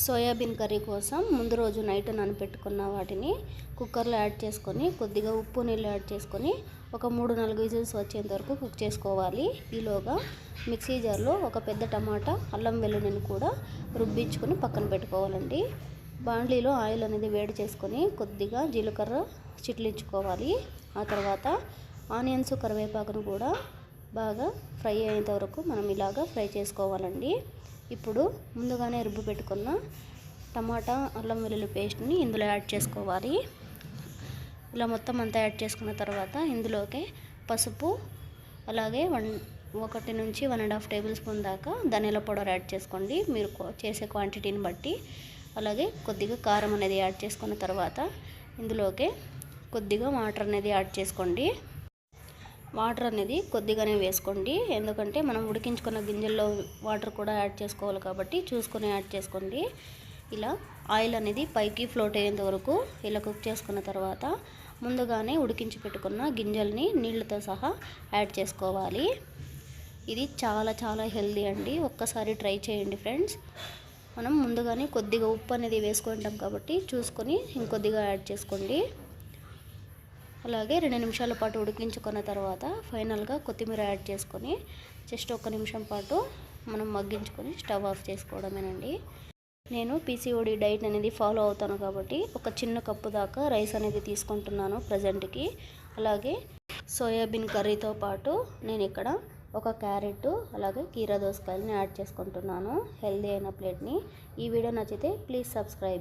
Soybean curry కోసం ముందు రోజు నైట్ నానబెట్టుకున్న వాటిని కుక్కర్లో యాడ్ చేసుకొని కొద్దిగా ఉప్పు నీళ్ళు యాడ్ చేసుకొని ఒక 3-4 విజిల్స్ వచ్చేంత వరకు కుక్ చేసుకోవాలి. ఈలోగా మిక్సీ జార్లో ఒక పెద్ద టమాటా, అల్లం వెల్లుల్లిని కూడా రుబ్బించుకొని పక్కన పెట్టుకోవాలండి. బాండ్లీలో ఆయిల్ అనేది వేడి చేసుకొని కొద్దిగా జీలకర్ర చిట్లించుకోవాలి. ఆ తర్వాత ఆనియన్స్, కరివేపాకును కూడా బాగా ఫ్రై అయ్యేంత వరకు మనం ఇలాగా ఫ్రై చేసుకోవాలండి. ఇప్పుడు ముందుగానే రుబ్బు పెట్టుకున్న టమాటా, అల్లం వెల్లుల్లి పేస్ట్ని ఇందులో యాడ్ చేసుకోవాలి. ఇలా మొత్తం అంతా యాడ్ చేసుకున్న తర్వాత ఇందులోకి పసుపు, అలాగే 1 నుంచి 1.5 టేబుల్ స్పూన్ దాకా ధనియాల పౌడర్ యాడ్ చేసుకోండి మీరు చేసే క్వాంటిటీని బట్టి. అలాగే కొద్దిగా కారం అనేది యాడ్ చేసుకున్న తర్వాత ఇందులోకి కొద్దిగా వాటర్ అనేది యాడ్ చేసుకోండి. వాటర్ అనేది కొద్దిగానే వేసుకోండి, ఎందుకంటే మనం ఉడికించుకున్న గింజల్లో వాటర్ కూడా యాడ్ చేసుకోవాలి కాబట్టి చూసుకొని యాడ్ చేసుకోండి. ఇలా ఆయిల్ అనేది పైకి ఫ్లోట్ అయ్యేంత వరకు ఇలా కుక్ చేసుకున్న తర్వాత ముందుగానే ఉడికించి పెట్టుకున్న గింజల్ని నీళ్ళతో సహా యాడ్ చేసుకోవాలి. ఇది చాలా హెల్దీ అండి, ఒక్కసారి ట్రై చేయండి ఫ్రెండ్స్. మనం ముందుగానే కొద్దిగా ఉప్పు అనేది వేసుకుంటాం కాబట్టి చూసుకొని ఇంకొద్దిగా యాడ్ చేసుకోండి. అలాగే 2 నిమిషాల పాటు ఉడికించుకున్న తర్వాత ఫైనల్గా కొత్తిమీర యాడ్ చేసుకొని జస్ట్ 1 నిమిషం పాటు మనం మగ్గించుకొని స్టవ్ ఆఫ్ చేసుకోవడమేనండి. నేను పీసీఓడి డైట్ అనేది ఫాలో అవుతాను కాబట్టి ఒక చిన్న కప్పు దాకా రైస్ అనేది తీసుకుంటున్నాను ప్రజెంట్కి. అలాగే సోయాబీన్ కర్రీతో పాటు నేను ఇక్కడ ఒక క్యారెట్, అలాగే కీరా దోసకాయలని యాడ్ చేసుకుంటున్నాను హెల్దీ అయిన ప్లేట్ని. ఈ వీడియో నచ్చితే ప్లీజ్ సబ్స్క్రైబ్.